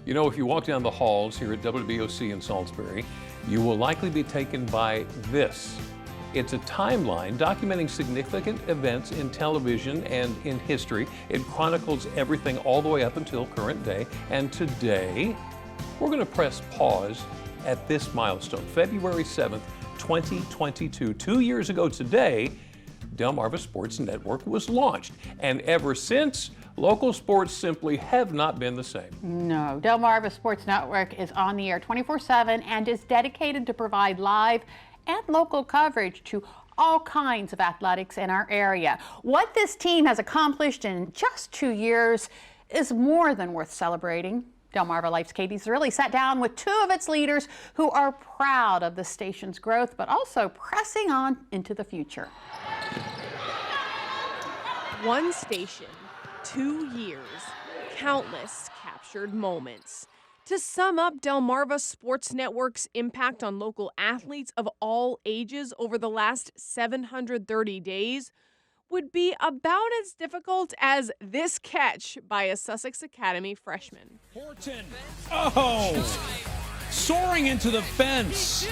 You know, if you walk down the halls here at WBOC in Salisbury, you will likely be taken by this. It's a timeline documenting significant events in television and in history. It chronicles everything all the way up until current day. And today, we're going to press pause at this milestone, February 7th, 2022. 2 years ago today, Delmarva Sports Network was launched. And ever since, local sports simply have not been the same. No, Delmarva Sports Network is on the air 24/7 and is dedicated to provide live and local coverage to all kinds of athletics in our area. What this team has accomplished in just 2 years is more than worth celebrating. DelmarvaLife's Katie's really sat down with two of its leaders who are proud of the station's growth, but also pressing on into the future. One station, 2 years, countless captured moments. To sum up Delmarva Sports Network's impact on local athletes of all ages over the last 730 days would be about as difficult as this catch by a Sussex Academy freshman. Horton, soaring into the fence.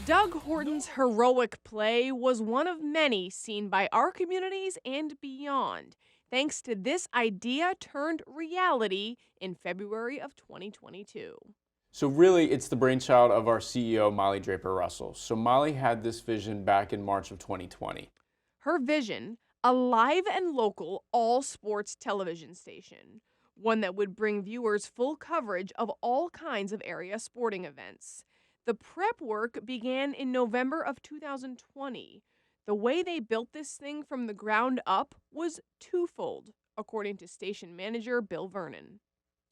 Doug Horton's heroic play was one of many seen by our communities and beyond, thanks to this idea turned reality in February of 2022. So really, it's the brainchild of our CEO, Molly Draper Russell. So Molly had this vision back in March of 2020. Her vision, a live and local all-sports television station, one that would bring viewers full coverage of all kinds of area sporting events. The prep work began in November of 2020. The way they built this thing from the ground up was twofold, according to station manager Bill Vernon.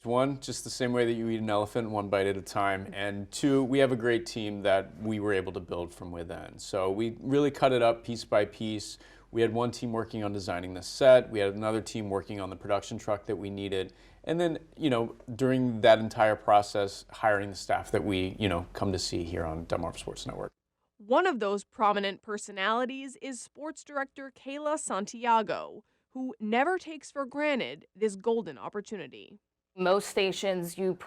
One, just the same way that you eat an elephant, one bite at a time. And two, we have a great team that we were able to build from within. So we really cut it up piece by piece. We had one team working on designing the set. We had another team working on the production truck that we needed. And then, during that entire process, hiring the staff that we, come to see here on Delmarva Sports Network. One of those prominent personalities is sports director Kayla Santiago, who never takes for granted this golden opportunity. Most stations, you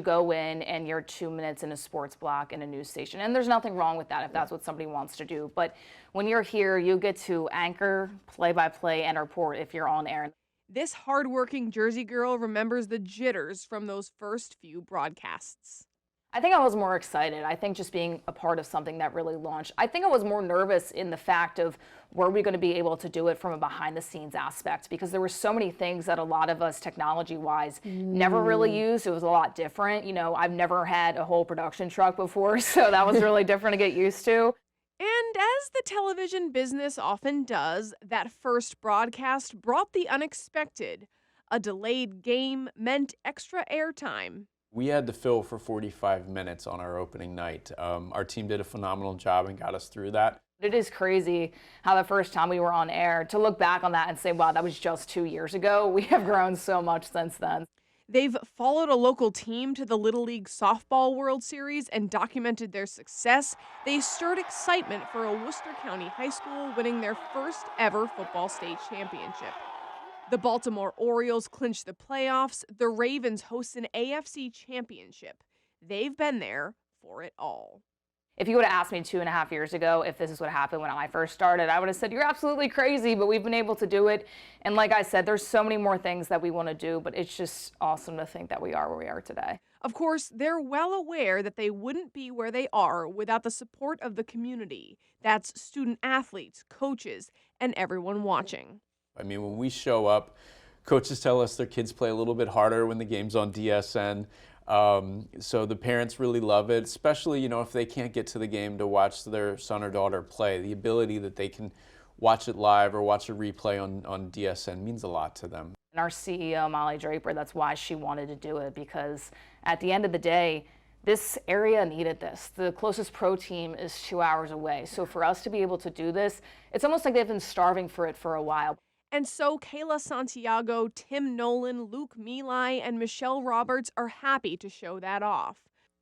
go in and you're 2 minutes in a sports block in a news station. And there's nothing wrong with that if that's what somebody wants to do. But when you're here, you get to anchor, play-by-play, and report if you're on air. This hardworking Jersey girl remembers the jitters from those first few broadcasts. I think I was more excited. I think just being a part of something that really launched. I think I was more nervous in the fact of were we going to be able to do it from a behind the scenes aspect, because there were so many things that a lot of us technology wise never really used. It was a lot different. I've never had a whole production truck before, so that was really different to get used to. And as the television business often does, that first broadcast brought the unexpected. A delayed game meant extra airtime. We had to fill for 45 minutes on our opening night. Our team did a phenomenal job and got us through that. It is crazy how the first time we were on air, to look back on that and say, wow, that was just 2 years ago. We have grown so much since then. They've followed a local team to the Little League Softball World Series and documented their success. They stirred excitement for a Worcester County high school winning their first ever football state championship. The Baltimore Orioles clinched the playoffs. The Ravens host an AFC championship. They've been there for it all. If you would have asked me 2.5 years ago if this is what happened when I first started, I would have said, you're absolutely crazy, but we've been able to do it. And like I said, there's so many more things that we want to do, but it's just awesome to think that we are where we are today. Of course, they're well aware that they wouldn't be where they are without the support of the community. That's student athletes, coaches, and everyone watching. I mean, when we show up, coaches tell us their kids play a little bit harder when the game's on DSN. So the parents really love it, especially, if they can't get to the game to watch their son or daughter play. The ability that they can watch it live or watch a replay on DSN means a lot to them. And our CEO, Molly Draper, that's why she wanted to do it, because at the end of the day, this area needed this. The closest pro team is 2 hours away. So for us to be able to do this, it's almost like they've been starving for it for a while. And so Kayla Santiago, Tim Nolan, Luke Milai, and Michelle Roberts are happy to show that off.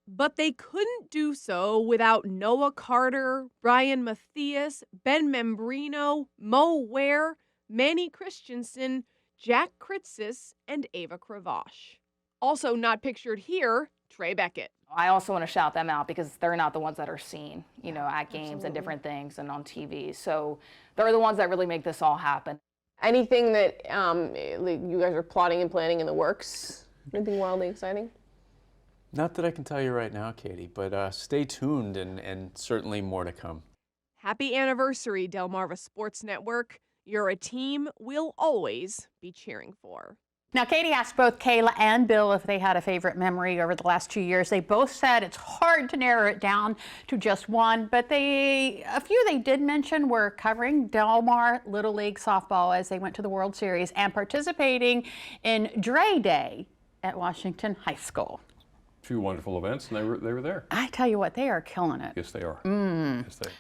But they couldn't do so without Noah Carter, Brian Matthias, Ben Membrino, Mo Ware, Manny Christensen, Jack Kritzis, and Ava Kravash. Also not pictured here, Trey Beckett. I also want to shout them out because they're not the ones that are seen, you know, at games and different things and on TV. So they're the ones that really make this all happen. Anything that you guys are plotting and planning in the works? Anything wildly exciting? Not that I can tell you right now, Katie, but stay tuned and certainly more to come. Happy anniversary, Delmarva Sports Network. You're a team we'll always be cheering for. Now, Katie asked both Kayla and Bill if they had a favorite memory over the last 2 years. They both said it's hard to narrow it down to just one, but a few they did mention were covering Delmar Little League softball as they went to the World Series and participating in Dre Day at Washington High School. A few wonderful events, and they were there. I tell you what, they are killing it. Yes, they are. Yes, they are.